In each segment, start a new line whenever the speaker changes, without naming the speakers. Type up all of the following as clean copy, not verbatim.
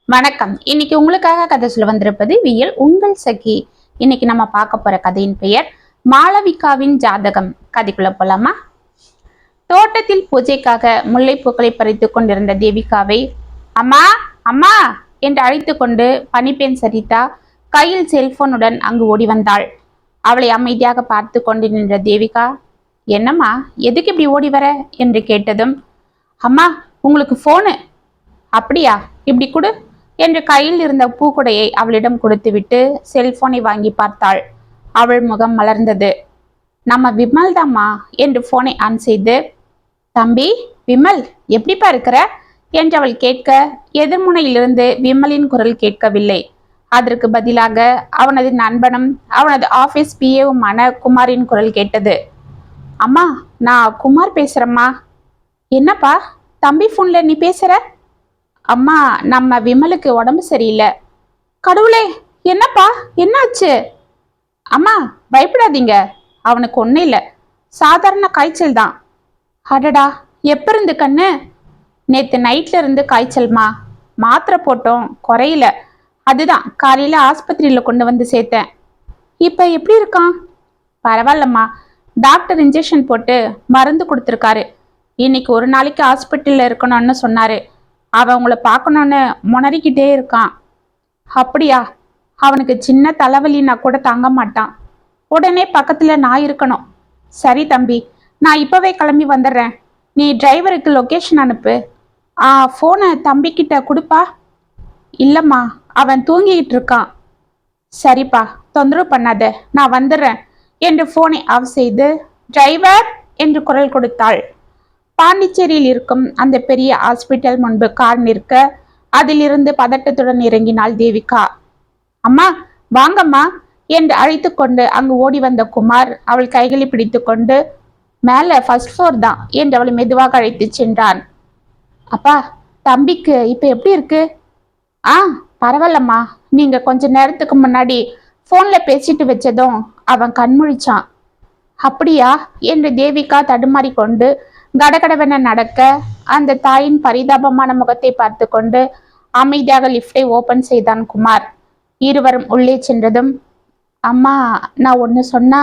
வணக்கம். இன்னைக்கு உங்களுக்காக கதை சொல்ல வந்திருப்பது வியல் உங்கள் சகி. இன்னைக்கு நம்ம பார்க்க போற கதையின் பெயர் மாளவிகாவின் ஜாதகம். கதைக்குள்ள போலாமா? தோட்டத்தில் பூஜைக்காக முல்லைப்பூக்களை பறித்து கொண்டிருந்த தேவிகாவை அம்மா அம்மா என்று அழைத்து கொண்டு பனிப்பெண் சரிதா கையில் செல்போனுடன் அங்கு ஓடி வந்தாள். அவளை அமைதியாக பார்த்து கொண்டு நின்ற தேவிகா, என்னம்மா, எதுக்கு இப்படி ஓடி வர என்று கேட்டதும், அம்மா உங்களுக்கு போனு. அப்படியா, இப்படி கொடு என்று கையில் இருந்த பூக்குடையை அவளிடம் கொடுத்துவிட்டு செல்போனை வாங்கி பார்த்தாள். அவள் முகம் மலர்ந்தது. நம்ம விமல் தாம்மா என்று போனை ஆன் செய்து, தம்பி விமல், எப்படிப்பா இருக்கிற என்று அவள் கேட்க எதிர்முனையிலிருந்து விமலின் குரல் கேட்கவில்லை. அதற்கு பதிலாக அவனது நண்பனும் அவனது ஆபீஸ் பிஏவுமான குமாரின் குரல் கேட்டது. அம்மா, நான் குமார் பேசுறேம்மா. என்னப்பா, தம்பி போன்ல நீ பேசுற? அம்மா, நம்ம விமலுக்கு உடம்பு சரியில்லை. கடவுளே, என்னப்பா, என்னாச்சு? அம்மா பயப்படாதீங்க, அவனுக்கு ஒன்றும் இல்லை, சாதாரண காய்ச்சல் தான். அடடா, எப்ப இருந்து கண்ணு? நேற்று நைட்ல இருந்து காய்ச்சல்மா, மாத்திரை போட்டோம், குறையில. அதுதான் காலையில ஆஸ்பத்திரியில கொண்டு வந்து சேர்த்தேன். இப்ப எப்படி இருக்கான்? பரவாயில்லம்மா, டாக்டர் இன்ஜெக்ஷன் போட்டு மருந்து கொடுத்துருக்காரு. இன்னைக்கு ஒரு நாளைக்கு ஹாஸ்பிட்டல்ல இருக்கணும்னு சொன்னாரு. அவன் உங்களை பார்க்கணுன்னு முனறிக்கிட்டே இருக்கான். அப்படியா? அவனுக்கு சின்ன தலைவலின்னா கூட தாங்க மாட்டான். உடனே பக்கத்துல நான் இருக்கணும். சரி தம்பி, நான் இப்பவே கிளம்பி வந்துடுறேன். நீ டிரைவருக்கு லொகேஷன் அனுப்பு. போனை தம்பிக்கிட்ட கொடுப்பா. இல்லம்மா, அவன் தூங்கிக்கிட்டு இருக்கான். சரிப்பா, தொந்தரவு பண்ணாத, நான் வந்துடுறேன் என்று போனை ஆஃப் செய்து டிரைவர் என்று குரல் கொடுத்தாள். பாண்டிச்சேரியில் இருக்கும் அந்த பெரிய ஹாஸ்பிட்டல் முன்பு கார் நிற்க அதிலிருந்து பதட்டத்துடன் இறங்கினாள் தேவிகா. அம்மா வாங்கம்மா என்று அழைத்து கொண்டு அங்கு ஓடி வந்த குமார் அவள் கைகளை பிடித்து கொண்டு, மேல ஃபர்ஸ்ட் ஃப்ளோர் தான் என்று அவளை மெதுவாக அழைத்து சென்றான். அப்பா, தம்பிக்கு இப்ப எப்படி இருக்கு? பரவாயில்லம்மா, நீங்க கொஞ்ச நேரத்துக்கு முன்னாடி போன்ல பேசிட்டு வச்சதும் அவன் கண்முழிச்சான். அப்படியா என்று தேவிகா தடுமாறி கொண்டு கடகடவென நடக்க அந்த தாயின் பரிதாபமான முகத்தை பார்த்து கொண்டு அமைதியாக லிப்டை ஓபன் செய்தான் குமார். இருவரும் உள்ளே சென்றதும், அம்மா, நான் ஒன்று சொன்னா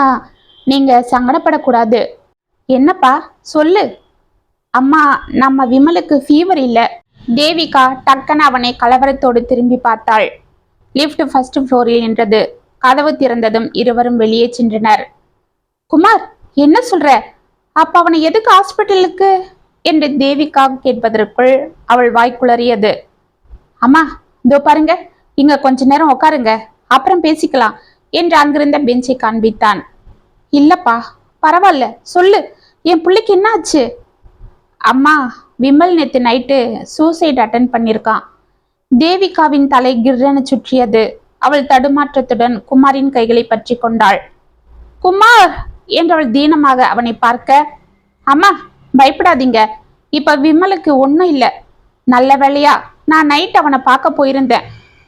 நீங்க சங்கடப்படக்கூடாது. என்னப்பா, சொல்லு. அம்மா, நம்ம விமலுக்கு ஃபீவர் இல்லை. தேவிகா டக்குன்னு அவனை கலவரத்தோடு திரும்பி பார்த்தாள். லிப்ட் ஃபர்ஸ்ட் ஃப்ளோரில் நின்றது. கதவு திறந்ததும் இருவரும் வெளியே சென்றனர். குமார், என்ன சொல்ற? அப்ப அவனை எதுக்கு ஹாஸ்பிட்டலுக்கு என்று தேவிகா கேட்பதற்குள் அவள் வாய்க்குளறியது. அம்மா, இதோ பாருங்க, இங்க கொஞ்ச நேரம் உட்காருங்க, அப்புறம் பேசிக்கலாம் என்று அங்கிருந்த பெஞ்சை காண்பித்தான். இல்லப்பா, பரவாயில்ல, சொல்லு, என் பிள்ளைக்கு என்ன ஆச்சு? அம்மா, விமல் நேத்து நைட்டு சூசைட் அட்டன் பண்ணியிருக்கான். தேவிகாவின் தலை கிர்ரென சுற்றியது. அவள் தடுமாற்றத்துடன் குமாரின் கைகளை பற்றி கொண்டாள். குமார் என்றவள் தீனமாக அவனை பார்க்க, அம்மா பயப்படாதீங்க, இப்ப விமலுக்கு ஒன்றும் இல்லை. நல்ல வேளையா நான் நைட் அவனை பார்க்க போயிருந்தேன்.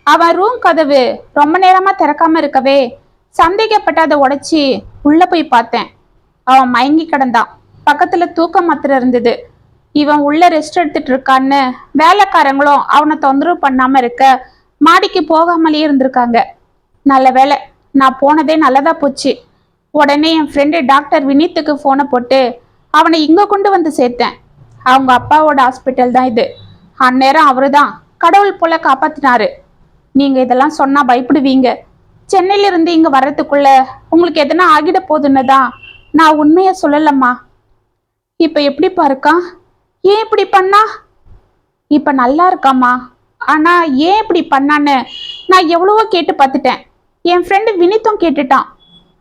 அவன் ரூம் கதவு ரொம்ப நேரமா திறக்காம இருக்கவே சந்தேகப்பட்டு அதை உடைச்சி உள்ள போய் பார்த்தேன். அவன் மயங்கி கிடந்தான். பக்கத்துல தூக்க மாத்திரை இருந்தது. இவன் உள்ள ரெஸ்ட் எடுத்துட்டு இருக்கான்னு வேலைக்காரங்களும் அவனை தொந்தரவு பண்ணாம இருக்க மாடிக்கு போகாமலேயே இருந்திருக்காங்க. நல்ல வேலை, நான் போனதே நல்லதா போச்சு. உடனே என் ஃப்ரெண்டு டாக்டர் வினீத்துக்கு போனை போட்டு அவனை இங்க கொண்டு வந்து சேர்த்தேன். அவங்க அப்பாவோட ஹாஸ்பிட்டல் தான் இது. அந்நேரம் அவரு தான் கடவுள் போல காப்பாத்தினாரு. நீங்க இதெல்லாம் சொன்னா பயப்படுவீங்க. சென்னையில இருந்து இங்க வர்றதுக்குள்ள உங்களுக்கு எதனா ஆகிட போதுன்னு தான் நான் உண்மைய சொல்லலம்மா. இப்ப எப்படிப்பா இருக்கான்? ஏன் இப்படி பண்ணா? இப்ப நல்லா இருக்காமா. ஆனா ஏன் இப்படி பண்ணான்னு நான் எவ்வளவோ கேட்டு பார்த்துட்டேன். என் ஃப்ரெண்டு வினித்தும் கேட்டுட்டான்.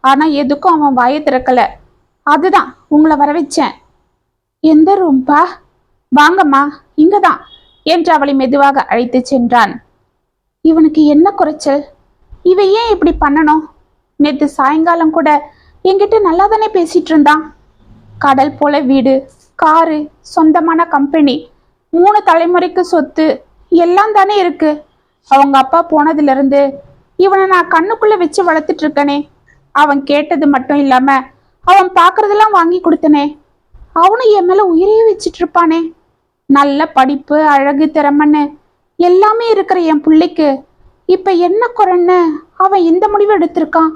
ஆனா எதுக்கும் அவன் வாயை திறக்கல. அதுதான் உங்களை வர வச்சேன். எந்த ரூம்பா? வாங்கம்மா, இங்கதான் என்று அவளை மெதுவாக அழைத்து சென்றான். இவனுக்கு என்ன குறைச்சல்? இவன் ஏன் இப்படி பண்ணணும்? நேற்று சாயங்காலம் கூட என்கிட்ட நல்லா தானே பேசிட்டு இருந்தான். கடல் போல வீடு, காரு, சொந்தமான கம்பெனி, 3 தலைமுறைக்கு சொத்து எல்லாம் தானே இருக்கு. அவங்க அப்பா போனதுல இருந்து இவனை நான் கண்ணுக்குள்ள வச்சு வளர்த்துட்டு இருக்கனே. அவன் கேட்டது மட்டும் இல்லாம அவன் பாக்குறதெல்லாம் வாங்கி கொடுத்தனே. அவனும் என் மேல உயிரையே வச்சிட்டு இருப்பானே. நல்ல படிப்பு, அழகு, திறமன்னு எல்லாமே இருக்கிற என் பிள்ளைக்கு இப்ப என்ன குறைன்னு அவன் இந்த முடிவு எடுத்திருக்கான்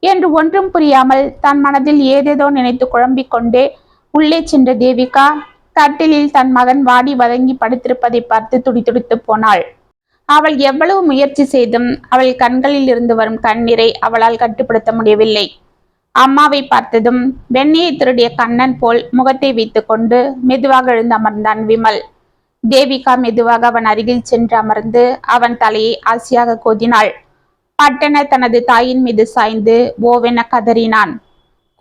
என்று ஒன்றும் புரியாமல் தன் மனதில் ஏதேதோ நினைத்து குழம்பிக் கொண்டே உள்ளே சென்ற தேவிகா கட்டிலில் தன் மகன் வாடி வதங்கி படுத்திருப்பதை பார்த்து துடிதுடித்து போனாள். அவள் எவ்வளவு முயற்சி செய்தும் அவள் கண்களில் இருந்து வரும் கண்ணீரை அவளால் கட்டுப்படுத்த முடியவில்லை. அம்மாவை பார்த்ததும் வெண்ணையை திருடிய கண்ணன் போல் முகத்தை வைத்துக் கொண்டு மெதுவாக எழுந்து அமர்ந்தான் விமல். தேவிகா மெதுவாக அவன் அருகில் சென்று அமர்ந்து அவன் தலையை ஆசையாக கோதினாள். பட்டென தனது தாயின் மீது சாய்ந்து ஓவென கதறினான்.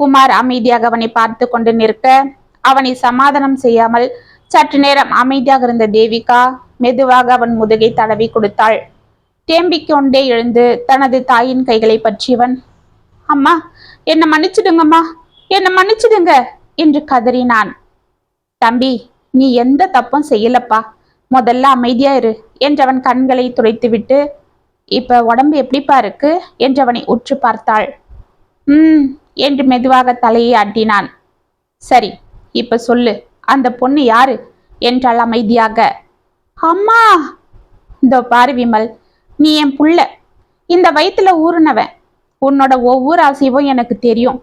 குமார் அமைதியாக அவனை பார்த்து கொண்டு நிற்க அவனை சமாதானம் செய்யாமல் சற்று நேரம் அமைதியாக இருந்த தேவிகா மெதுவாக அவன் முதுகை தடவி கொடுத்தாள். தேம்பிக் கொண்டே எழுந்து தனது தாயின் கைகளை பற்றியவன், அம்மா என்ன மன்னிச்சிடுங்கம்மா, என்ன மன்னிச்சிடுங்க என்று கதறினான். தம்பி, நீ எந்த தப்பும் செய்யலப்பா, முதல்ல அமைதியா இரு என்றவன் கண்களை துடைத்துவிட்டு, இப்ப உடம்பு எப்படிப்பா இருக்கு என்றவனை உற்று பார்த்தாள். என்று மெதுவாக தலையை ஆட்டினான். சரி, இப்ப சொல்லு, அந்த பொண்ணு யாரு என்றாள் அமைதியாக. அம்மா, இதோ பாரு விமல், நீ என் புள்ள, இந்த வயிற்றுல ஊறுனவன். உன்னோட ஒவ்வொரு அசைவும் எனக்கு தெரியும்.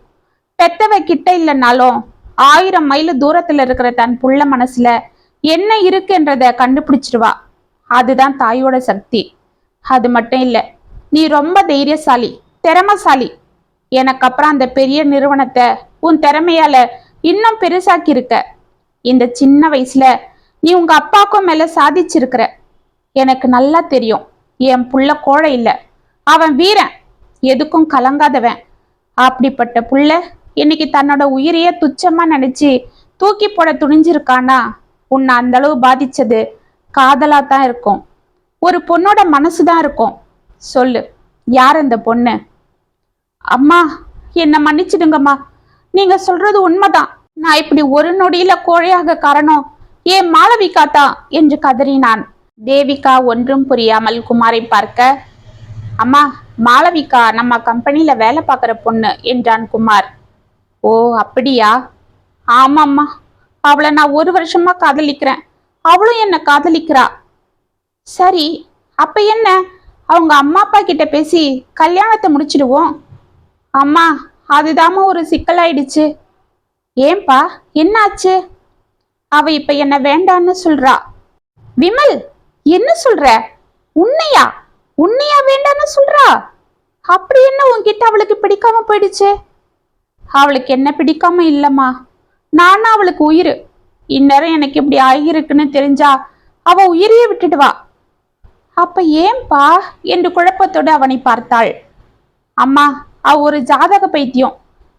பெத்தவ கிட்ட இல்லைனாலும் 1000 மைல் தூரத்துல இருக்கிற தன் புள்ள மனசுல என்ன இருக்குன்றத கண்டுபிடிச்சிருவா. அதுதான் தாயோட சக்தி. அது மட்டும் இல்ல, நீ ரொம்ப தைரியசாலி, திறமசாலி. எனக்கு அப்புறம் அந்த பெரிய நிறுவனத்தை உன் திறமையால இன்னும் பெருசாக்கி இருக்க. இந்த சின்ன வயசுல நீ உங்க அப்பாவுக்கும் மேல சாதிச்சிருக்கிற. எனக்கு நல்லா தெரியும், என் புள்ள கோழை இல்ல, அவன் வீரன், எதுக்கும் கலங்காதவன். அப்படிப்பட்ட புள்ள இன்னைக்கு தன்னோட உயிரையே துச்சமா நினைச்சு தூக்கி போட துணிஞ்சிருக்கானா, உன்னை அந்த அளவு பாதிச்சது காதலா தான் இருக்கும், ஒரு பொண்ணோட மனசுதான் இருக்கும். சொல்லு, யார் அந்த பொண்ணு? அம்மா, என்ன மன்னிச்சிடுங்கம்மா, நீங்க சொல்றது உண்மைதான். நான் இப்படி ஒரு நொடியில கோழையாக காரணம் ஏன் மாளவிகா தான் என்று கதறினான். தேவிகா ஒன்றும் புரியாமல் குமாரை பார்க்க, அம்மா, மாளவிகா நம்ம கம்பெனில வேலை பார்க்குற பொண்ணு என்றான் குமார். ஓ அப்படியா? ஆமாம்மா, அவளை நான் 1 வருஷமா காதலிக்கிறேன், அவளும் என்ன காதலிக்கிறா. சரி, அப்ப என்ன, அவங்க அம்மா அப்பா கிட்ட பேசி கல்யாணத்தை முடிச்சிடுவோம். அம்மா, அதுதாம்மா ஒரு சிக்கலாயிடுச்சு. ஏன்பா, என்னாச்சு? அவ இப்ப என்ன வேண்டான்னு சொல்றா. விமல், என்ன சொல்ற? உன்னையா உன்னையா வேண்டான்னு சொல்றா? அப்படி என்ன உன்கிட்ட அவளுக்கு பிடிக்காம போயிடுச்சு? அவளுக்கு என்ன பிடிக்காம இல்லம்மா, நானும் அவளுக்கு உயிர். இந்நேரம் எனக்கு இப்படி ஆகியிருக்குன்னு தெரிஞ்சா அவ உயிரையே விட்டுடுவா. அப்ப ஏன்பா என்று குழப்பத்தோடு அவனை பார்த்தாள். அம்மா, அவ ஒரு ஜாதக பைத்தியம்.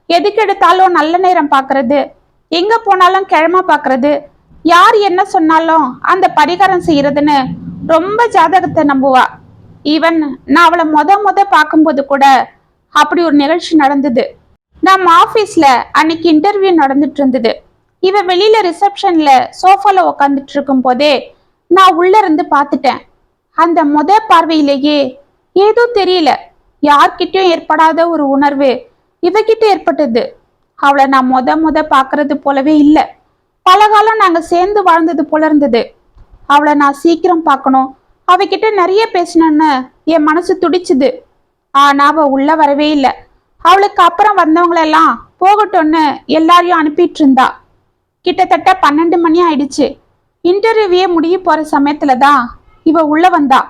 எதுக்கு எடுத்தாலும் நல்ல நேரம் பார்க்கறது, எங்க போனாலும் கிழமை பார்க்கறது, யார் என்ன சொன்னாலும் அந்த பரிகாரம் செய்யறதுன்னு ரொம்ப ஜாதகத்தை நம்புவா. ஈவன் நான் அவளை முத பார்க்கும்போது கூட அப்படி ஒரு நிகழ்ச்சி நடந்தது. நம்ம ஆபீஸ்ல அன்னைக்கு இன்டர்வியூ நடந்துட்டு இருந்தது. இவ வெளியில ரிசப்ஷன்ல சோஃபால உக்காந்துட்டு இருக்கும் போதே நான் உள்ள இருந்து பார்த்துட்டேன். அந்த பார்வையிலேயே ஏதோ தெரியல, யார்கிட்டயும் ஏற்படாத ஒரு உணர்வு இவகிட்ட ஏற்பட்டது. அவளை நான் முத பாக்குறது போலவே இல்ல. பல காலம் நாங்க சேர்ந்து வாழ்ந்தது போல இருந்தது. அவளை நான் சீக்கிரம் பார்க்கணும், அவகிட்ட நிறைய பேசணும்னு என் மனசு துடிச்சுது. ஆனா அவ உள்ள வரவே இல்லை. அவளுக்கு அப்புறம் வந்தவங்களெல்லாம் போகட்டும்னு எல்லாரையும் அனுப்பிட்டு இருந்தா. கிட்டத்தட்ட 12 மணி ஆயிடுச்சு. இன்டர்வியூவே முடிய போற சமயத்துலதான் இவ உள்ள வந்தா.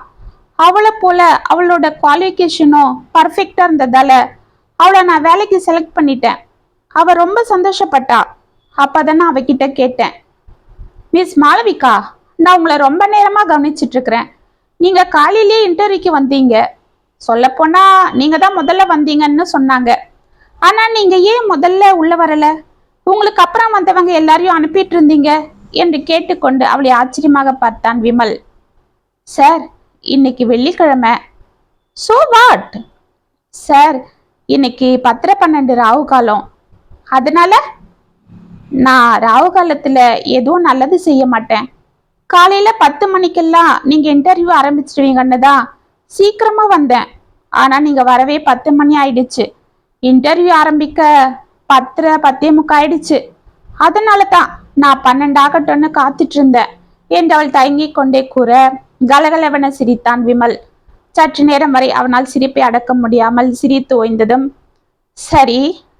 அவளை போல அவளோட குவாலிஃபிகேஷனும் பர்ஃபெக்டா இருந்ததால அவளை நான் வேலைக்கு செலக்ட் பண்ணிட்டேன். அவ ரொம்ப சந்தோஷப்பட்டா. அப்பதான் நான் அவகிட்ட கேட்டேன், மிஸ் மாளவிகா, நான் உங்களை ரொம்ப நேரமா கவனிச்சிட்டு இருக்கிறேன். நீங்க காலையிலேயே இன்டர்வியூக்கு வந்தீங்க. சொல்ல போனா நீங்க தான் முதல்ல வந்தீங்கன்னு சொன்னாங்க. ஆனா நீங்க ஏன் முதல்ல உள்ள வரல? உங்களுக்கு அப்புறம் வந்தவங்க எல்லாரையும் அனுப்பிட்டு இருந்தீங்க என்று கேட்டுக்கொண்டு அவளை ஆச்சரியமாக பார்த்தான் விமல். சார், இன்னைக்கு வெள்ளிக்கிழமை. So what? சார், இன்னைக்கு 10:12 ராகு காலம். அதனால நான் ராகு காலத்துல எதுவும் நல்லது செய்ய மாட்டேன். காலையில 10 மணிக்கெல்லாம் நீங்க இன்டர்வியூ ஆரம்பிச்சிடுவீங்கன்னு தான் சீக்கிரமா வந்தேன். ஆனா நீங்க வரவே 10 மணி ஆயிடுச்சு. இன்டர்வியூ ஆரம்பிக்க 10:45 ஆயிடுச்சு. அதனால தான் நான் 12 ஆகட்டும்னு காத்துட்டு இருந்தேன் என்று அவள் தயங்கி கொண்டே கூற, கலகலவென சிரித்தான் விமல். சற்று நேரம் வரை அவனால் சிரிப்பை அடக்க முடியாமல் சிரித்து ஓய்ந்ததும், சரி,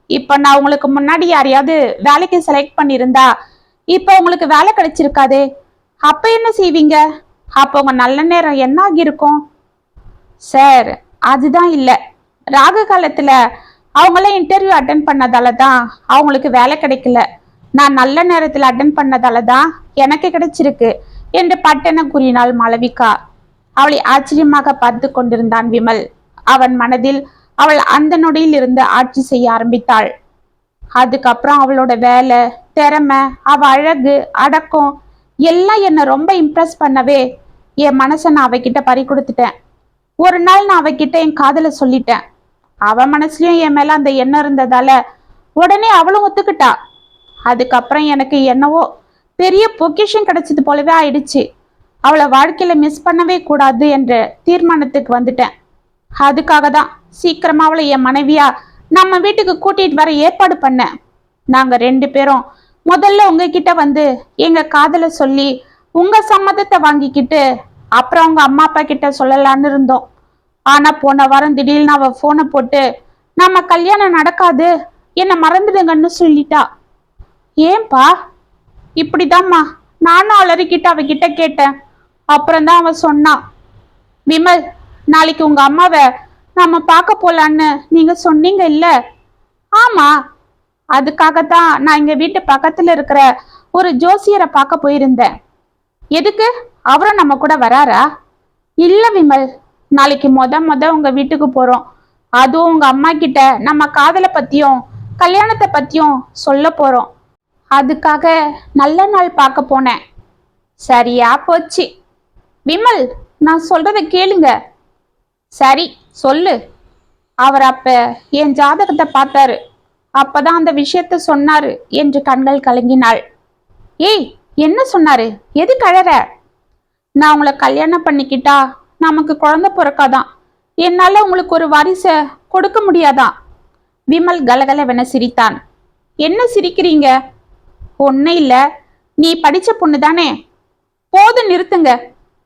இப்ப நான் உங்களுக்கு முன்னாடி யாரையாவது வேலைக்கு செலக்ட் பண்ணியிருந்தா இப்ப உங்களுக்கு வேலை கிடைச்சிருக்காதே, அப்ப என்ன செய்வீங்க? அப்ப உங்க நல்ல நேரம் என்ன ஆகியிருக்கும்? சார், அதுதான் இல்ல, ராகு காலத்துல அவங்கள இன்டர்வியூ அட்டன் பண்ணதால தான் அவங்களுக்கு வேலை கிடைக்கல. நான் நல்ல நேரத்தில் அட்டன் பண்ணதால தான் எனக்கு கிடைச்சிருக்கு என்று பட்டென கூறினாள் மாளவிகா. அவளை ஆச்சரியமாக பார்த்து கொண்டிருந்தான் விமல். அவன் மனதில் அவள் அந்த நொடியில் இருந்து ஆட்சி செய்ய ஆரம்பித்தாள். அதுக்கப்புறம் அவளோட வேலை, திறமை, அவ அழகு, அடக்கம் எல்லாம் என்னை ரொம்ப இம்ப்ரெஸ் பண்ணவே என் மனசை நான் அவகிட்ட பறி கொடுத்துட்டேன். ஒரு நாள் நான் அவகிட்ட என் காதலை சொல்லிட்டேன். அவ மனசுலயும் என் மேல அந்த எண்ணம் இருந்ததால உடனே அவளும் ஒத்துக்கிட்டா. அதுக்கப்புறம் எனக்கு என்னவோ பெரிய பொக்கிஷன் கிடைச்சது போலவே ஆயிடுச்சு. அவளை வாழ்க்கையில மிஸ் பண்ணவே கூடாது என்ற தீர்மானத்துக்கு வந்துட்டேன். அதுக்காக தான் சீக்கிரமா அவளை என் மனைவியா நம்ம வீட்டுக்கு கூட்டிட்டு வர ஏற்பாடு பண்ணேன். நாங்க 2 பேரும் முதல்ல உங்ககிட்ட வந்து எங்க காதலை சொல்லி உங்க சம்மதத்தை வாங்கிக்கிட்டு அப்புறம் உங்க அம்மா அப்பா கிட்ட சொல்லலான்னு இருந்தோம். ஆனா போன வாரம் திடீர்னு அவ போனை போட்டு நம்ம கல்யாணம் நடக்காது, என்னை மறந்துடுங்கன்னு சொல்லிட்டா. ஏன்பா? இப்படிதாம்மா, நானும் அலறிக்கிட்டு அவகிட்ட கேட்டேன். அப்புறம்தான் அவ சொன்னான், விமல், நாளைக்கு உங்க அம்மாவை நம்ம பார்க்க போலான்னு நீங்க சொன்னீங்க இல்ல? ஆமா, அதுக்காகத்தான் நான் எங்க வீட்டு பக்கத்துல இருக்கிற ஒரு ஜோசியரை பார்க்க போயிருந்தேன். எதுக்கு? அவரும் நம்ம கூட வராரா? இல்ல விமல், நாளைக்கு முத உங்க வீட்டுக்கு போறோம். அதுவும் உங்க அம்மா கிட்ட நம்ம காதலை பத்தியும் கல்யாணத்தை பத்தியும் சொல்ல போறோம். அதுக்காக நல்ல நாள் பார்க்க போனேன். சரியா போச்சு. விமல், நான் சொல்றத கேளுங்க. சரி, சொல்லு. அவர் அப்ப என் ஜாதகத்தை பார்த்தாரு. அப்பதான் அந்த விஷயத்த சொன்னாரு என்று கண்கள் கலங்கினாள். ஏய், என்ன சொன்னாரு? எது கழற? நான் உங்களை கல்யாணம் பண்ணிக்கிட்டா நமக்கு குழந்தை பிறக்காதான், என்னால உங்களுக்கு ஒரு வாரிசை கொடுக்க முடியாதான். விமல் கலகலவென சிரித்தான். என்ன சிரிக்கிறீங்க? ஒண்ணு இல்ல, நீ படிச்ச பொண்ணு தானே. போது நிறுத்துங்க.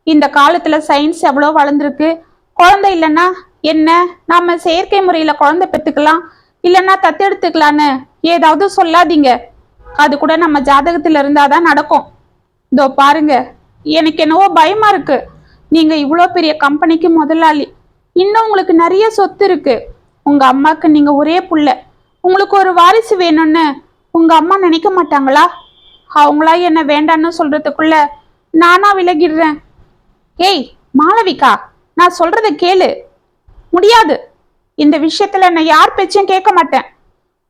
இந்த காலத்துல சயின்ஸ் எவ்வளோ வளர்ந்துருக்கு. குழந்தை இல்லைன்னா என்ன, நாம செயற்கை முறையில குழந்தை பெற்றுக்கலாம், இல்லைன்னா தத்தெடுத்துக்கலான்னு ஏதாவது சொல்லாதீங்க. அது கூட நம்ம ஜாதகத்துல இருந்தாதான் நடக்கும். இதோ பாருங்க, எனக்கு என்னவோ பயமா இருக்கு. நீங்க இவ்வளோ பெரிய கம்பெனிக்கு முதலாளி, இன்னும் உங்களுக்கு நிறைய சொத்து இருக்கு. உங்க அம்மாக்கு நீங்க ஒரே புள்ள, உங்களுக்கு ஒரு வாரிசு வேணும்னு உங்க அம்மா நினைக்க மாட்டாங்களா? அவங்களா என்ன வேண்டான்னு சொல்றதுக்குள்ள நானா விலகிடுறேன். ஏய் மாளவிகா, நான் சொல்றத கேளு. முடியாது. இந்த விஷயத்துல நான் யார் பேச்சும் கேட்க மாட்டேன்.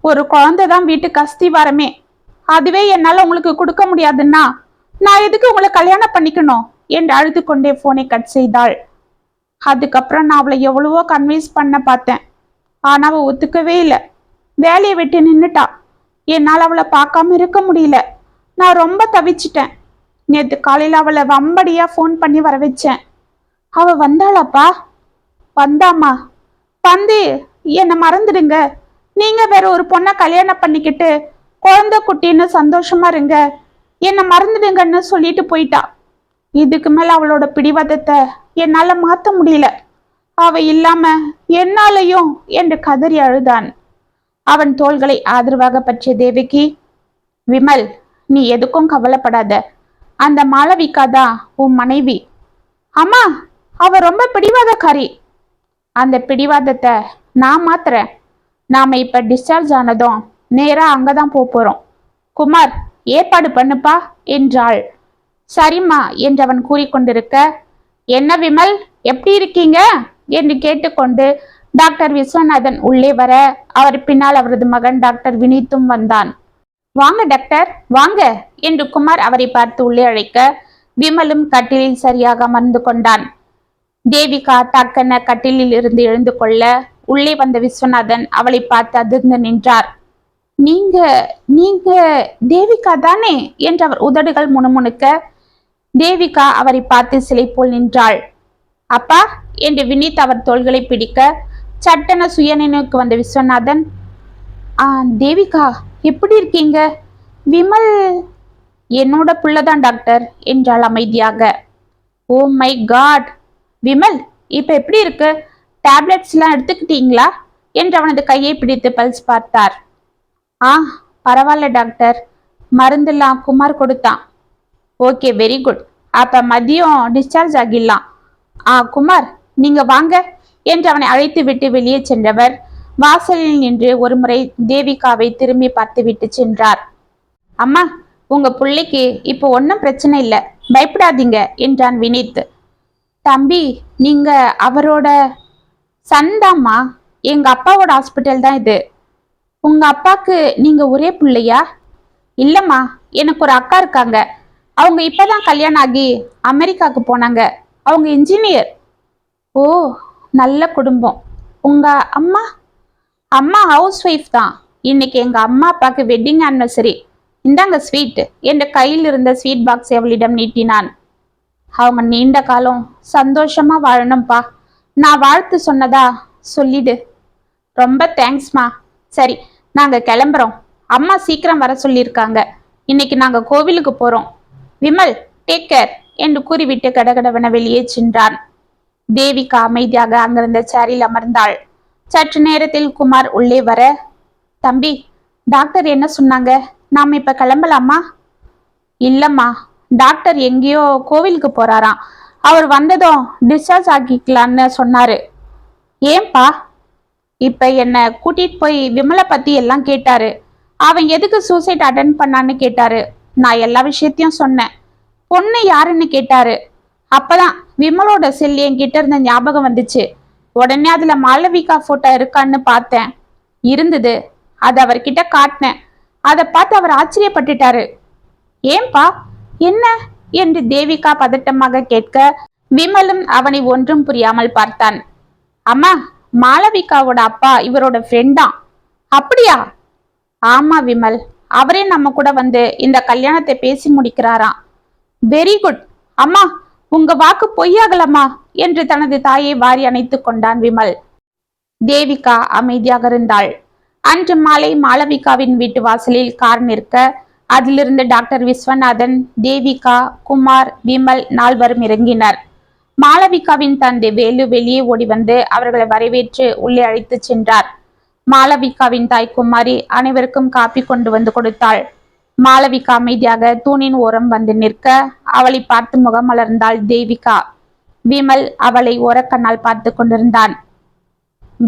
ஒரு குழந்தைதான் வீட்டுக்கு அஸ்திவாரமே. அதுவே என்னால உங்களுக்கு கொடுக்க முடியாதுன்னா நான் எதுக்கு உங்களை கல்யாணம் பண்ணிக்கணும் என்று அழுது கொண்டே போனை கட் செய்தாள். அதுக்கப்புறம் நான் அவளை எவ்வளவோ கன்வின்ஸ் பண்ண பார்த்தேன். ஆனா அவ ஒத்துக்கவே இல்லை. வேலையை விட்டு நின்னுட்டா. என்னால் அவளை பார்க்காம இருக்க முடியல. நான் ரொம்ப தவிச்சிட்டேன். நேற்று காலையில அவளை வம்படியா ஃபோன் பண்ணி வர வச்சேன். அவ வந்தாளாப்பா? வந்தாமா. வந்து என்னை மறந்துடுங்க, நீங்க வேற ஒரு பொண்ணை கல்யாணம் பண்ணிக்கிட்டு குழந்தை குட்டின்னு சந்தோஷமா இருங்க, என்னை மறந்துடுங்கன்னு சொல்லிட்டு போயிட்டா. இதுக்கு மேல அவளோட பிடிவாதத்தை என்னால மாத்த முடியல. அவ இல்லாம என்னாலையும் என்று கதறி அழுதான். அவன் தோள்களை ஆதரவாக பற்றிய தேவகி, விமல், நீ எதுக்கும் கவலைப்படாத. அந்த மாளவிகா தான் உன் மனைவி. அம்மா, அவ ரொம்ப பிடிவாதக்காரி. அந்த பிடிவாதத்தை நான் மாத்துறேன். நாம இப்ப டிஸ்சார்ஜ் ஆனதும் நேரா அங்கதான் போறோம். குமார், ஏற்பாடு பண்ணுப்பா என்றாள். சரிம்மா என்று அவன் கூறிக்கொண்டிருக்க, என்ன விமல், எப்படி இருக்கீங்க என்று கேட்டுக்கொண்டு டாக்டர் விஸ்வநாதன் உள்ளே வர அவர் பின்னால் அவரது மகன் டாக்டர் வினீத்தும் வந்தான். வாங்க டாக்டர், வாங்க என்று குமார் அவரை பார்த்து உள்ளே அழைக்க விமலும் கட்டிலில் சரியாக அமர்ந்து கொண்டான். தேவிகா டக்கென கட்டிலில் இருந்து எழுந்து கொள்ள உள்ளே வந்த விஸ்வநாதன் அவளை பார்த்து அதிர்ந்து நின்றார். நீங்க நீங்க தேவிகா தானே என்று அவர் உதடுகள் முணுமுணுக்க தேவிகா அவரை பார்த்து சிலை போல் நின்றாள். அப்பா என்று வினீத் அவர் தோள்களை பிடிக்க சட்டென சுயநினைவுக்கு வந்த விஸ்வநாதன், தேவிகா எப்படி இருக்கீங்க? விமல் என்னோட புள்ளதான் டாக்டர் என்றாள் அமைதியாக. Oh my God! விமல், இப்ப எப்படி இருக்கு? டேப்லெட்ஸ் எல்லாம் எடுத்துக்கிட்டீங்களா என்று அவனது கையை பிடித்து பல்ஸ் பார்த்தார். ஆ, பரவாயில்ல டாக்டர், மருந்தெல்லாம் குமார் கொடுத்தான். Okay, very good. அப்ப மதியம் டிஸ்சார்ஜ் ஆகிடலாம். குமார், நீங்க வாங்க என்று அவனை அழைத்து விட்டு வெளியே சென்றவர் வாசலில் நின்று ஒரு முறை தேவிகாவை திரும்பி பார்த்து விட்டு சென்றார். அம்மா, உங்க பிள்ளைக்கு இப்போ ஒன்றும் பிரச்சனை இல்லை, பயப்படாதீங்க என்றான் வினித். தம்பி, நீங்க அவரோட சந்தாம்மா, எங்க அப்பாவோட ஹாஸ்பிட்டல் தான் இது. உங்க அப்பாக்கு நீங்க ஒரே பிள்ளையா? இல்லம்மா, எனக்கு ஒரு அக்கா இருக்காங்க. அவங்க இப்பதான் கல்யாணம் ஆகி அமெரிக்காவுக்கு போனாங்க. அவங்க இன்ஜினியர். ஓ, நல்ல குடும்பம். உங்க அம்மா? அம்மா ஹவுஸ் ஒய்ஃப் தான். இன்னைக்கு எங்க அம்மா அப்பாக்கு வெட்டிங் ஆனிவர்சரி. இந்தாங்க ஸ்வீட் என்ற கையில் இருந்த ஸ்வீட் பாக்ஸ் அவளிடம் நீட்டினான். அவங்க நீண்ட காலம் சந்தோஷமா வாழணும்பா. நான் வாழ்த்து சொன்னதா சொல்லிடு. ரொம்ப தேங்க்ஸ்மா. சரி, நாங்க கிளம்புறோம். அம்மா சீக்கிரம் வர சொல்லியிருக்காங்க. இன்னைக்கு நாங்க கோவிலுக்கு போறோம். விமல், டேக் கேர் என்று கூறிவிட்டு கடகடவென வெளியே சென்றான். தேவிகா அமைதியாக அங்கிருந்த சேரில் அமர்ந்தாள். சற்று நேரத்தில் குமார் உள்ளே வர, தம்பி, டாக்டர் என்ன சொன்னாங்க? நாம இப்ப கிளம்பலாமா? இல்லம்மா, டாக்டர் எங்கேயோ கோவிலுக்கு போறாராம். அவர் வந்ததும் டிஸ்சார்ஜ் ஆகிக்கலான்னு சொன்னாரு. ஏன்பா? இப்ப என்ன கூட்டிட்டு போய் விமலை பத்தி எல்லாம் கேட்டாரு. அவன் எதுக்கு சூசைட் அட்டன் பண்ணான்னு கேட்டாரு. நான் எல்லா விஷயத்தையும் சொன்னேன். பொண்ணு யாருன்னு கேட்டாரு. அப்பதான் விமலோட செல் என்கிட்ட இருந்த ஞாபகம் வந்துச்சு. உடனே அதுல மாளவிகா போட்டோ இருக்கான்னு பார்த்தேன். இருந்தது. அதை அவர்கிட்ட காட்டினேன். அதை பார்த்து அவர் ஆச்சரியப்பட்டுட்டாரு. ஏன்பா, என்ன என்று தேவிகா பதட்டமாக கேட்க, விமலும் அவனை ஒன்றும் புரியாமல் பார்த்தான். அம்மா, மாளவிகாவோட அப்பா இவரோட ஃப்ரெண்டாம். அப்படியா? ஆமா விமல், அவரே நம்ம கூட வந்து இந்த கல்யாணத்தை பேசி முடிக்கிறாராம். Very good. அம்மா, உங்க வாக்கு பொய்யாகலம்மா என்று தனது தாயை வாரி அணைத்துக் கொண்டான் விமல். தேவிகா அமைதியாக இருந்தாள். அன்று மாலை மாளவிகாவின் வீட்டு வாசலில் கார் நிற்க, அதிலிருந்து டாக்டர் விஸ்வநாதன், தேவிகா, குமார், விமல் நால்வரும் இறங்கினர். மாளவிகாவின் தந்தை வேலு வெளியே ஓடி வந்து அவர்களை வரவேற்று உள்ளே அழைத்து சென்றார். மாளவிகாவின் தாய் குமாரி அனைவருக்கும் காப்பி கொண்டு வந்து கொடுத்தாள். மாளவிகா அமைதியாக தூணின் ஓரம் வந்து நிற்க, அவளை பார்த்து முகமலர்ந்தாள் தேவிகா. விமல் அவளை ஓரக்கண்ணால் பார்த்து கொண்டிருந்தான்.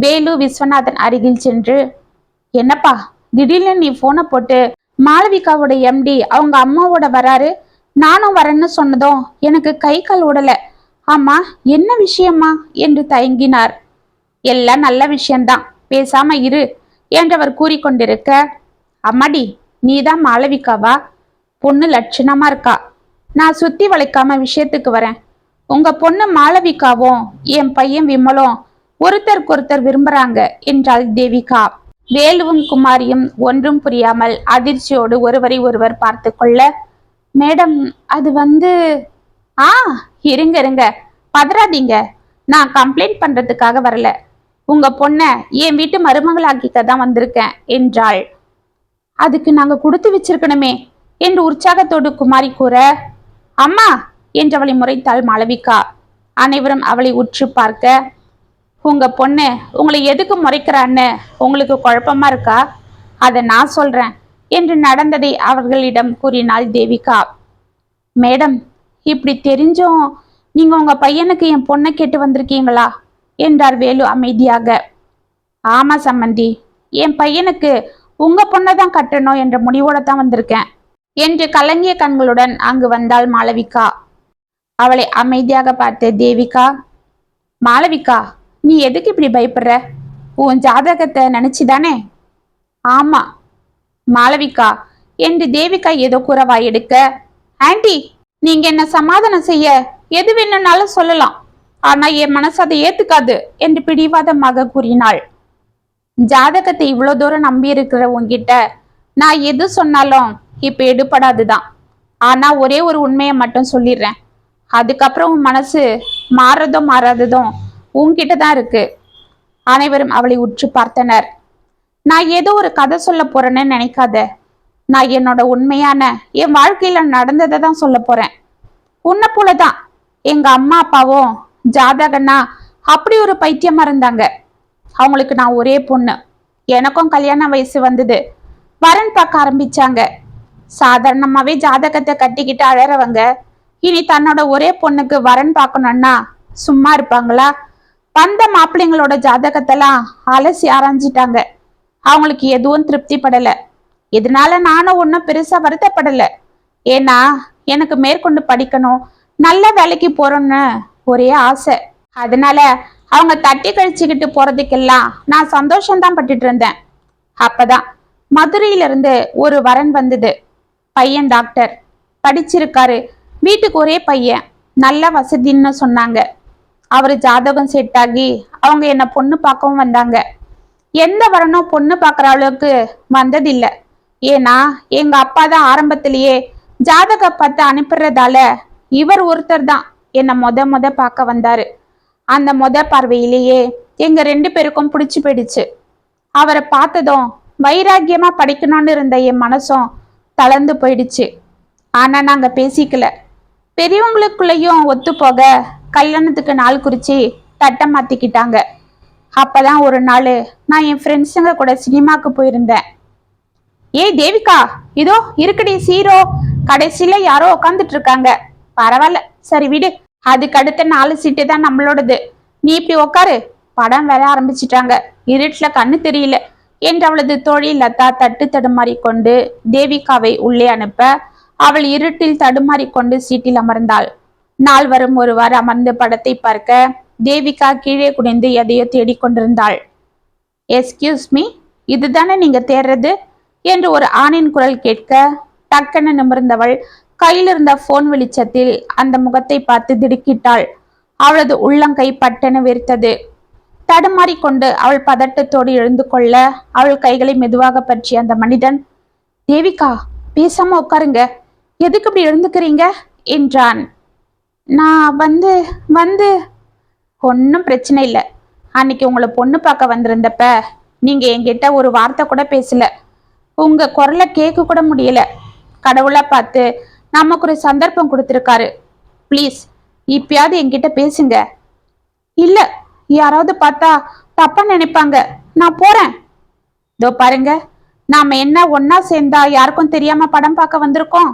வேலு விஸ்வநாதன் அருகில் சென்று, என்னப்பா திடீர்னு நீ போனை போட்டு மாளவிகாவோட எம்டி அவங்க அம்மாவோட வராரு, நானும் வரேன்னு சொன்னதும் எனக்கு கை கால் உடல. ஆமா, என்ன விஷயமா என்று தயங்கினார். எல்லாம் நல்ல விஷயம்தான், பேசாம இரு என்றவர் கூறிக்கொண்டிருக்க, அம்மாடி, நீதான் மாளவிகாவா? பொண்ணு லட்சணமா இருக்கா. நான் சுத்தி வளைக்காம விஷயத்துக்கு வரேன். உங்க பொண்ணு மாளவிகாவும் என் பையன் விமலும் ஒருத்தருக்கொருத்தர் விரும்புறாங்க என்றாள் தேவிகா. வேலுவும் குமாரியும் ஒன்றும் புரியாமல் அதிர்ச்சியோடு ஒருவரை ஒருவர் பார்த்து கொள்ள, மேடம், அது வந்து இருங்க இருங்க, பதறாதீங்க. நான் கம்ப்ளைண்ட் பண்றதுக்காக வரல. உங்க பொண்ண என் வீட்டு மருமகளாக்கிக்க தான் வந்திருக்கேன் என்றாள். அதுக்கு நாங்க கொடுத்து வச்சிருக்கணுமே என்று உற்சாகத்தோடு குமாரி கூற, அம்மா என்றவளை முறைத்தாள் மாளவிகா. அனைவரும் அவளை உற்று பார்க்க, உங்க பொண்ணு உங்களை எதுக்கு முறைக்கிறான்னு உங்களுக்கு குழப்பமா இருக்கா? அதை நான் சொல்றேன் என்று நடந்ததை அவர்களிடம் கூறினாள் தேவிகா. மேடம், இப்படி தெரிஞ்சும் நீங்க உங்க பையனுக்கு என் பொண்ணை கேட்டு வந்திருக்கீங்களா என்றார் வேலு அமைதியாக. ஆமா சம்மந்தி, என் பையனுக்கு உங்க பொண்ணை தான் கட்டணும் என்ற முடிவோட தான் வந்திருக்கேன் என்று கலங்கிய கண்களுடன் அங்கு வந்தாள் மாளவிகா. அவளை அமைதியாக பார்த்த தேவிகா, மாளவிகா, நீ எதுக்கு இப்படி பயப்படுற? உன் ஜாதகத்தை நினைச்சுதானே? ஆமா மாளவிகா என்று தேவிகா ஏதோ கூற வாயெடுக்க, ஆண்டி, நீங்க என்ன சமாதானம் செய்ய எது வேணும்னாலும் சொல்லலாம், ஆனா என் மனசு அதை ஏத்துக்காது என்று பிடிவாதமாக கூறினாள். ஜாதகத்தை இவ்வளவு தூரம் நம்பி இருக்கிற உன்கிட்ட நான் எது சொன்னாலும் இப்ப எடுபடாதுதான். ஆனா ஒரே ஒரு உண்மையை மட்டும் சொல்லிடுறேன். அதுக்கப்புறம் உன் மனசு மாறதும் மாறாததும் உன்கிட்ட தான் இருக்கு. அனைவரும் அவளை உற்று பார்த்தனர். நான் ஏதோ ஒரு கதை சொல்ல போறேன்னு நினைக்காத. நான் என்னோட உண்மையான என் வாழ்க்கையில நடந்ததை தான் சொல்ல போறேன். உன்னை போலதான் எங்க அம்மா அப்பாவும் ஜாதகன்னா அப்படி ஒரு பைத்தியமா இருந்தாங்க. அவங்களுக்கு நான் ஒரே பொண்ணு. எனக்கும் கல்யாண வயசு வந்தது. வரன் பார்க்க ஆரம்பிச்சாங்க. சாதாரணமாவே ஜாதகத்தை கட்டிக்கிட்டு அழறவங்க இனி தன்னோட ஒரே பொண்ணுக்கு வரன் பார்க்கணும்னா சும்மா இருப்பாங்களா? வந்த மாப்பிள்ளைங்களோட ஜாதகத்தெல்லாம் அலசி ஆராய்ஞ்சிட்டாங்க. அவங்களுக்கு எதுவும் திருப்தி படல. இதனால நானும் ஒன்னும் பெருசா வருத்தப்படல. ஏன்னா எனக்கு மேற்கொண்டு படிக்கணும், நல்ல வேலைக்கு போறோம்னு ஒரே ஆசை. அதனால அவங்க தட்டி கழிச்சுக்கிட்டு போறதுக்கெல்லாம் நான் சந்தோஷம்தான் பட்டுட்டு இருந்தேன். அப்பதான் மதுரையில இருந்து ஒரு வரன் வந்தது. பையன் டாக்டர் படிச்சிருக்காரு. வீட்டுக்கு ஒரே பையன், நல்ல வசதின்னு சொன்னாங்க. அவரு ஜாதகம் செட் ஆகி அவங்க என்ன பொண்ணு பார்க்கவும் வந்தாங்க. எந்த வரனும் பொண்ணு பார்க்குற அளவுக்கு வந்ததில்லை. ஏன்னா எங்க அப்பா தான் ஆரம்பத்திலேயே ஜாதக பார்த்து அனுப்புறதால இவர் ஒருத்தர் தான் என்னை முத பார்க்க வந்தாரு. அந்த பார்வையிலேயே எங்க 2 பேருக்கும் பிடிச்சு போயிடுச்சு. அவரை பார்த்ததும் வைராக்கியமா படிக்கணும்னு இருந்த என் மனசும் தளர்ந்து போயிடுச்சு. ஆனா நாங்க பேசிக்கல. பெரியவங்களுக்குள்ளேயும் ஒத்து போக கல்யாணத்துக்கு நாள் குறிச்சு தட்டை மாத்திக்கிட்டாங்க. அப்பதான் ஒரு நாள் நான் என் ஃப்ரெண்ட்ஸுங்க கூட சினிமாக்கு போயிருந்தேன். ஏய் தேவிகா, இதோ இருக்குடி சீரோ, கடைசியில யாரோ உட்காந்துட்டு இருக்காங்க. பரவாயில்ல, சரி விடு. அதுக்கு அடுத்த 4 சீட்டு தான் நம்மளோடது. நீ இப்படி உக்காரு, படம் வேற ஆரம்பிச்சிட்டாங்க, இருட்டுல கண்ணு தெரியல என்று அவளது தோழி லதா தட்டு தடுமாறி கொண்டு தேவிகாவை உள்ளே அனுப்ப அவள் இருட்டில் தடுமாறி கொண்டு சீட்டில் அமர்ந்தாள். நால்வரும் ஒருவாறு அமர்ந்து படத்தை பார்க்க தேவிகா கீழே குனிந்து எதையோ தேடிக்கொண்டிருந்தாள். எஸ்கியூஸ் மீ, இதுதானே நீங்க தேடுறது என்று ஒரு ஆணின் குரல் கேட்க டக்கென நிமிர்ந்தவள் கையில் இருந்த போன் வெளிச்சத்தில் அந்த முகத்தை பார்த்து திடுக்கிட்டாள். அவளது உள்ளங்கை பட்டென வெறுத்தது. தடுமாறிக்கொண்டு அவள் பதட்டத்தோடு எழுந்து கொள்ள அவள் கைகளை மெதுவாக பற்றிய அந்த மனிதன், தேவிகா பேசாம உட்காருங்க, எதுக்கு இப்படி எழுந்துக்கிறீங்க என்றான். நான் வந்து ஒன்னும் பிரச்சனை இல்லை. அன்னைக்கு உங்களை பொண்ணு பார்க்க வந்திருந்தப்ப நீங்க என்கிட்ட ஒரு வார்த்தை கூட பேசல. உங்க குரலை கேட்க கூட முடியல. கடவுளா பார்த்து நமக்கு ஒரு சந்தர்ப்பம் கொடுத்திருக்காரு. ப்ளீஸ் இப்பயாவது என்கிட்ட பேசுங்க. இல்ல, யாராவது பார்த்தா தப்பா நினைப்பாங்க, நான் போறேன். இதோ பாருங்க, நாம என்ன ஒன்னா சேர்ந்தா யாருக்கும் தெரியாம படம் பார்க்க வந்திருக்கோம்.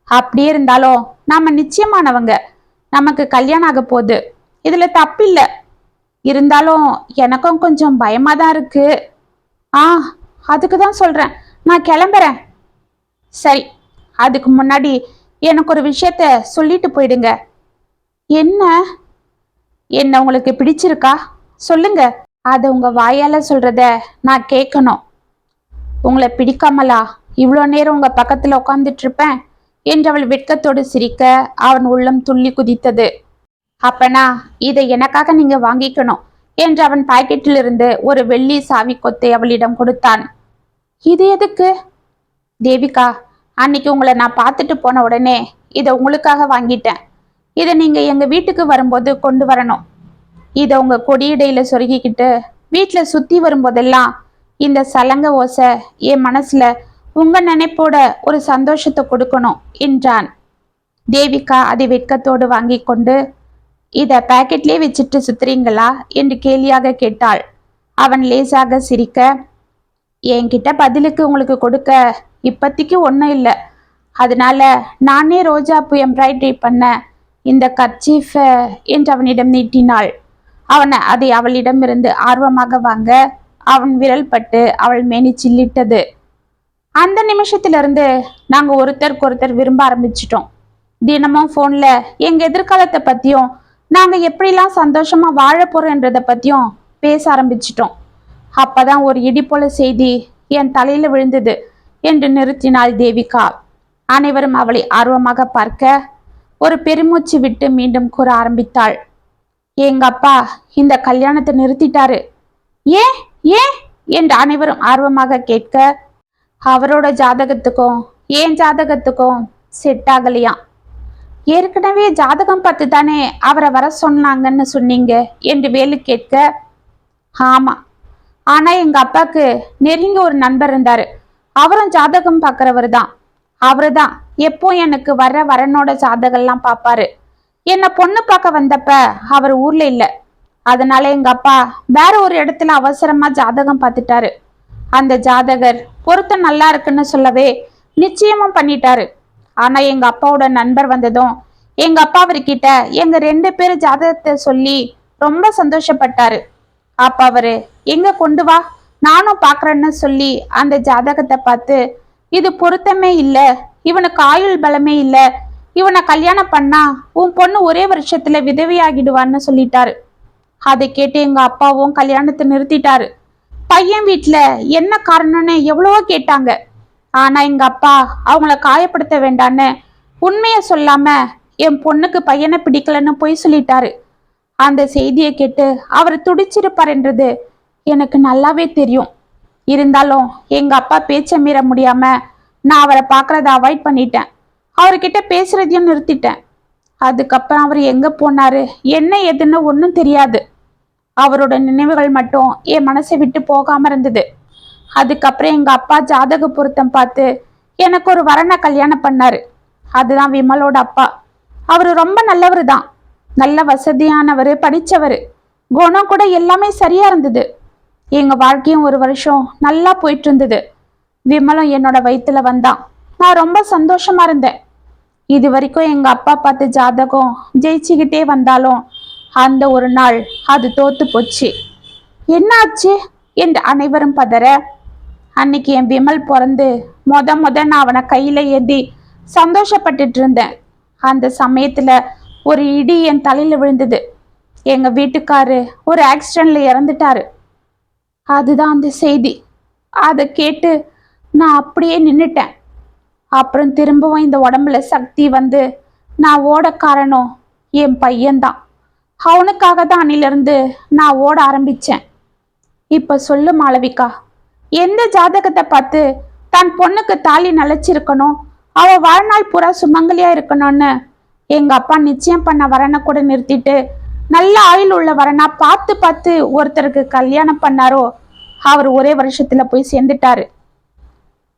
அப்படியே இருந்தாலும் நாம நிச்சயமானவங்க. நமக்கு கல்யாணம் ஆக போகுது, இதுல தப்பில்ல. இருந்தாலும் எனக்கும் கொஞ்சம் பயமா தான் இருக்கு. அதுக்கு தான் சொல்றேன், நான் கிளம்புறேன். சரி, அதுக்கு முன்னாடி எனக்கு ஒரு விஷயத்த சொல்லிட்டு போயிடுங்க. என்ன? என்ன உங்களுக்கு பிடிச்சிருக்கா சொல்லுங்க. அதை உங்க வாயால சொல்றத நான் கேட்கணும். உங்களை பிடிக்காமலா இவ்வளோ நேரம் உங்க பக்கத்துல உட்கார்ந்துட்டு இருப்பேன் என்று அவள் வெட்கத்தோடு சிரிக்க அவன் உள்ளம் துள்ளி குதித்தது. அப்பனா இதை எனக்காக நீங்க வாங்கிக்கணும் என்று அவன் பாக்கெட்டில் இருந்து ஒரு வெள்ளி சாவி கொத்தை அவளிடம் கொடுத்தான். இது எதுக்கு? தேவிகா, அன்னைக்கு உங்களை நான் பார்த்துட்டு போன உடனே இதை உங்களுக்காக வாங்கிட்டேன். இதை நீங்க எங்க வீட்டுக்கு வரும்போது கொண்டு வரணும். இதை உங்க கொடியிடையில சொருகிக்கிட்டு வீட்டுல சுத்தி வரும்போதெல்லாம் இந்த சலங்க ஓசை என் மனசுல உங்க நினைப்போட ஒரு சந்தோஷத்தை கொடுக்கணும் என்றான். தேவிகா அதை வெட்கத்தோடு வாங்கி கொண்டு, இத பாக்கெட்லயே வச்சுட்டு சுத்துறீங்களா என்று கேலியாக கேட்டாள். அவன் லேசாக சிரிக்க, என்கிட்ட பதிலுக்கு உங்களுக்கு கொடுக்க இப்பத்திக்கு ஒன்றும் இல்லை. அதனால நானே ரோஜாப்பூ எம்ப்ராய்டரி பண்ண இந்த கர்ச்சீஃப என்று அவனிடம் நீட்டினாள். அதை அவளிடமிருந்து ஆர்வமாக வாங்க அவன் விரல் பட்டு அவள் மேனி சில்லிட்டது. அந்த நிமிஷத்திலிருந்து நாங்க ஒருத்தருக்கு விரும்ப ஆரம்பிச்சிட்டோம். தினமும் போன்ல எங்க எதிர்காலத்தை பத்தியும் நாங்க எப்படிலாம் சந்தோஷமா வாழ போறோம்ன்றத பத்தியும் பேச ஆரம்பிச்சிட்டோம். அப்பதான் ஒரு இடி போல செய்தி என் தலையில விழுந்தது என்று நிறுத்தினாள் தேவிகா. அனைவரும் அவளை ஆர்வமாக பார்க்க ஒரு பெருமூச்சு விட்டு மீண்டும் கூற ஆரம்பித்தாள். எங்க அப்பா இந்த கல்யாணத்தை நிறுத்திட்டாரு. ஏன் ஏன் என்று அனைவரும் ஆர்வமாக கேட்க, அவரோட ஜாதகத்துக்கும் ஏன் ஜாதகத்துக்கும் செட் ஆகலையாம். ஏற்கனவே ஜாதகம் பார்த்து தானே அவரை வர சொன்னாங்கன்னு சொன்னீங்க என்று வேலு கேட்க, ஆமா, ஆனா எங்க அப்பாக்கு நெருங்கி ஒரு நண்பர் இருந்தாரு. அவரும் ஜாதகம் பார்க்கிறவர் தான். அவரு தான் எப்போ எனக்கு வரனோட ஜாதகம்லாம் பார்ப்பாரு. என்னை பொண்ணு பார்க்க வந்தப்ப அவர் ஊர்ல இல்ல. அதனால எங்க அப்பா வேற ஒரு இடத்துல அவசரமா ஜாதகம் பார்த்துட்டாரு. அந்த ஜாதகர் பொருத்தம் நல்லா இருக்குன்னு சொல்லவே நிச்சயமும் பண்ணிட்டாரு. ஆனா எங்க அப்பாவோட நண்பர் வந்ததும் எங்க அப்பா அவர்கிட்ட எங்க 2 பேர் ஜாதகத்தை சொல்லி ரொம்ப சந்தோஷப்பட்டாரு. அப்ப அவரு எங்க கொண்டு வா, நானும் பாக்குறேன்னு சொல்லி அந்த ஜாதகத்தை பார்த்து, இது பொருத்தமே இல்ல, இவனுக்கு ஆயுள் பலமே இல்ல, இவனை கல்யாணம் பண்ணா உன் பொண்ணு ஒரே வருஷத்துல விதவையாகிடுவான்னு சொல்லிட்டாரு. அதை கேட்டு எங்க அப்பாவும் கல்யாணத்தை நிறுத்திட்டாரு. பையன் வீட்டுல என்ன காரணம்னு எவ்வளவோ கேட்டாங்க. ஆனா எங்க அப்பா அவங்கள காயப்படுத்த வேண்டான்னு உண்மைய சொல்லாம என் பொண்ணுக்கு பையனை பிடிக்கலன்னு பொய் சொல்லிட்டாரு. அந்த செய்தியை கேட்டு அவர் துடிச்சிருப்பார் என்றது எனக்கு நல்லாவே தெரியும். இருந்தாலும் எங்க அப்பா பேச்ச மீற முடியாம நான் அவரை பார்க்கறத அவாய்ட் பண்ணிட்டேன். அவர்கிட்ட பேசுறதையும் நிறுத்திட்டேன். அதுக்கப்புறம் அவர் எங்க போனாரு என்ன ஏதுன்னு ஒன்றும் தெரியாது. அவரோட நினைவுகள் மட்டும் என் மனசை விட்டு போகாம இருந்தது. அதுக்கப்புறம் எங்க அப்பா ஜாதக பொருத்தம் பார்த்து எனக்கு ஒரு வரனை கல்யாணம் பண்ணாரு. அதுதான் விமலோட அப்பா. அவரு ரொம்ப நல்லவரு தான். நல்ல வசதியானவர், படிச்சவர், குணம் கூட எல்லாமே சரியா இருந்தது. எங்க வாழ்க்கையும் ஒரு வருஷம் நல்லா போயிட்டு இருந்தது. விமலும் என்னோட வயித்துல வந்தான். நான் ரொம்ப சந்தோஷமா இருந்தேன். இது வரைக்கும் எங்க அப்பா பார்த்த ஜாதகம் ஜெயிச்சுக்கிட்டே வந்தாலும் அந்த ஒரு நாள் அது தோத்து போச்சு. என்னாச்சு என்று அனைவரும் பதற, அன்னைக்கு என் விமல் பிறந்து நான் அவனை கையில ஏந்தி சந்தோஷப்பட்டுட்டு இருந்தேன். அந்த சமயத்துல ஒரு இடி என் தலையில விழுந்தது. எங்க வீட்டுக்காரு ஒரு ஆக்சிடென்ட்ல இறந்துட்டாரு. அதுதான் அந்த செய்தி. அதை கேட்டு நான் அப்படியே நின்னுட்டேன். அப்புறம் திரும்பவும் இந்த உடம்புல சக்தி வந்து நான் ஓட காரணம் என் பையன்தான். அவனுக்காக தான் அன்னிலிருந்து நான் ஓட ஆரம்பிச்சேன். இப்ப சொல்லு மாளவிகா, எந்த ஜாதகத்தை பார்த்து தன் பொண்ணுக்கு தாலி நிலைச்சிருக்கணும், அவ வாழ்நாள் பூரா சுமங்கலியா இருக்கணும்னு எங்க அப்பா நிச்சயம் பண்ண வரனை கூட நிறுத்திட்டு நல்ல ஆயுள் உள்ள வரனா பார்த்து பார்த்து ஒருத்தருக்கு கல்யாணம் பண்ணாரோ அவர் ஒரே வருஷத்துல போய் சேர்ந்துட்டாரு.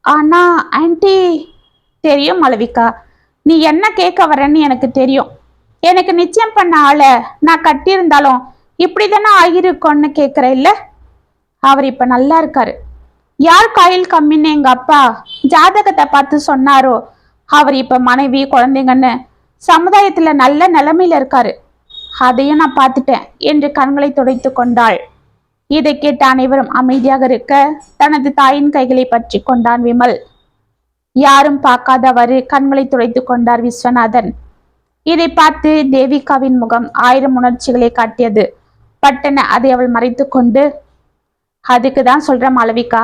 ஆனா ஆன்டி, தெரியும் மாளவிகா, நீ என்ன கேட்க வரன்னு எனக்கு தெரியும். எனக்கு நிச்சயம் பண்ண ஆளை நான் கட்டியிருந்தாலும் இப்படிதானே ஆகியிருக்கோன்னு கேட்குற இல்ல. அவர் இப்ப நல்லா இருக்காரு. யார் காயில் கம்மின்னு எங்க அப்பா ஜாதகத்தை பார்த்து சொன்னாரோ அவர் இப்ப மனைவி குழந்தைங்கன்னு சமுதாயத்துல நல்ல நிலைமையில இருக்காரு. அதையும் நான் பார்த்துட்டேன் என்று கண்களை துடைத்து கொண்டாள். இதை கேட்ட அனைவரும் அமைதியாக இருக்க தனது தாயின் கைகளை பற்றி கொண்டான் விமல். யாரும் பார்க்காதவாறு கண்களை துடைத்து கொண்டார் விஸ்வநாதன். இதை பார்த்து தேவிகாவின் முகம் 1000 உணர்ச்சிகளை காட்டியது. பட்டன அதை அவள் மறைத்து கொண்டு, அதுக்குதான் சொல்ற மாளவிகா,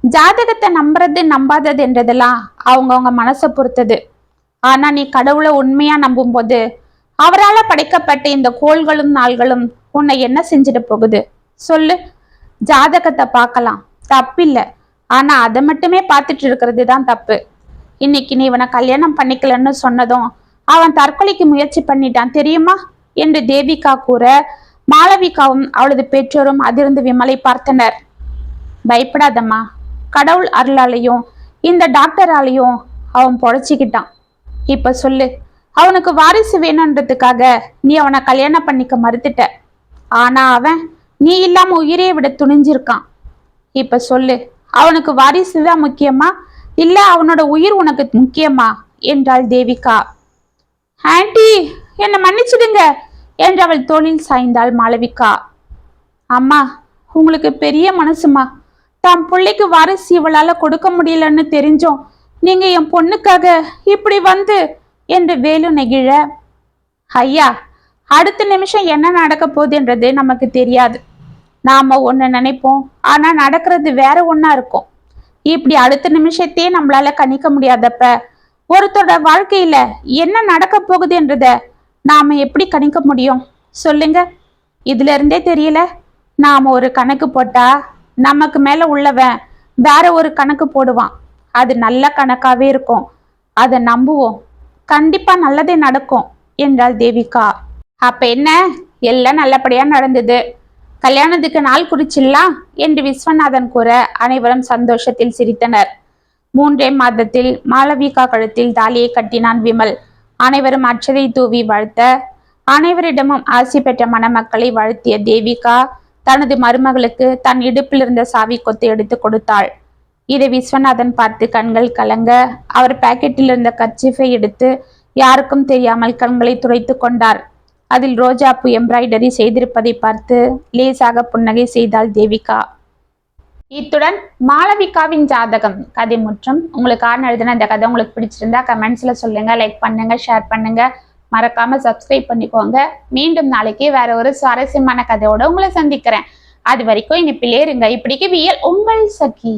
ஜாதகத்தை நம்புறது நம்பாதது என்றதெல்லாம் அவங்கவுங்க மனசை பொறுத்தது. ஆனா நீ கடவுளை உண்மையா நம்பும் போது அவரால் படைக்கப்பட்ட இந்த கோள்களும் நாள்களும் உன்னை என்ன செஞ்சிட போகுது சொல்லு. ஜாதகத்தை பார்க்கலாம், தப்பில்லை. ஆனா அதை மட்டுமே பார்த்துட்டு இருக்கிறது தான் தப்பு. இன்னைக்கு நீ இவனை கல்யாணம் பண்ணிக்கலன்னு சொன்னதும் அவன் தற்கொலைக்கு முயற்சி பண்ணிட்டான் தெரியுமா என்று தேவிகா கூற, மாளவிகாவும் அவளது பெற்றோரும் அதிர்ந்து விமலை பார்த்தனர். பயப்படாதம்மா, கடவுள் அருளாலையும் இந்த டாக்டராலையும் அவன் பொழைச்சிக்கிட்டான். இப்ப சொல்லு, அவனுக்கு வாரிசு வேணுன்றதுக்காக நீ அவனை கல்யாணம் பண்ணிக்க மறுத்துட்ட. ஆனா அவன் நீ இல்லாம உயிரே விட துணிஞ்சிருக்கான். இப்ப சொல்லு, அவனுக்கு வாரிசு தான் முக்கியமா இல்ல அவனோட உயிர் உனக்கு முக்கியமா என்றாள் தேவிகா. ஆன்டி, என்னை மன்னிச்சிடுங்க என்று அவள் தோளில் சாய்ந்தாள் மாளவிகா. அம்மா, உங்களுக்கு பெரிய மனசுமா. தாம் பிள்ளைக்கு வாரிசு இவளால கொடுக்க முடியலன்னு தெரிஞ்சோம் நீங்க என் பொண்ணுக்காக இப்படி வந்து என்று வேலு நெகிழ, ஐயா, அடுத்த நிமிஷம் என்ன நடக்க போகுது என்றது நமக்கு தெரியாது. நாம ஒண்ணு நினைப்போம், ஆனா நடக்கிறது வேற ஒண்ணா இருக்கும். இப்படி அடுத்த நிமிஷத்தையே நம்மளால கணிக்க முடியாதப்ப ஒருத்தரோட வாழ்க்கையில என்ன நடக்க போகுது என்றத நாம எப்படி கணிக்க முடியும் சொல்லுங்க. இதுல இருந்தே தெரியல, நாம ஒரு கணக்கு போட்டா நமக்கு மேல உள்ளவன் வேற ஒரு கணக்கு போடுவான். அது நல்ல கணக்காவே இருக்கும். அதை நம்புவோம், கண்டிப்பா நல்லதே நடக்கும் என்றாள் தேவிகா. அப்ப என்ன, எல்லாம் நல்லபடியா நடந்தது, கல்யாணத்துக்கு நாள் குறிச்சிடலாம் என்று விஸ்வநாதன் கூற அனைவரும் சந்தோஷத்தில் சிரித்தனர். 3 மாதத்தில் மாளவிகா கழுத்தில் தாலியை கட்டினான் விமல். அனைவரும் அச்சதை தூவி வாழ்த்த அனைவரிடமும் ஆசி பெற்ற மணமக்களை வாழ்த்திய தேவிகா தனது மருமகளுக்கு தன் இடுப்பில் இருந்த சாவி கொத்து எடுத்து கொடுத்தாள். இதை விஸ்வநாதன் பார்த்து கண்கள் கலங்க அவர் பாக்கெட்டில் இருந்த கர்ச்சீஃபை எடுத்து யாருக்கும் தெரியாமல் கண்களை துடைத்து கொண்டார். அதில் ரோஜாப்பூ எம்ப்ராய்டரி செய்திருப்பதை பார்த்து லேசாக புன்னகை செய்தாள் தேவிகா. இத்துடன் மாளவிகாவின் ஜாதகம் கதை முற்றும். உங்களுக்கு எழுதின இந்த கதை உங்களுக்கு பிடிச்சிருந்தா கமெண்ட்ஸ்ல சொல்லுங்க, லைக் பண்ணுங்க, ஷேர் பண்ணுங்க, மறக்காம சப்ஸ்கிரைப் பண்ணிக்கோங்க. மீண்டும் நாளைக்கு வேற ஒரு சுவாரஸ்யமான கதையோட உங்களை சந்திக்கிறேன். அது வரைக்கும் இனிப்பிலே இருங்க. இப்படிக்கு வியல் உங்கள் சகி.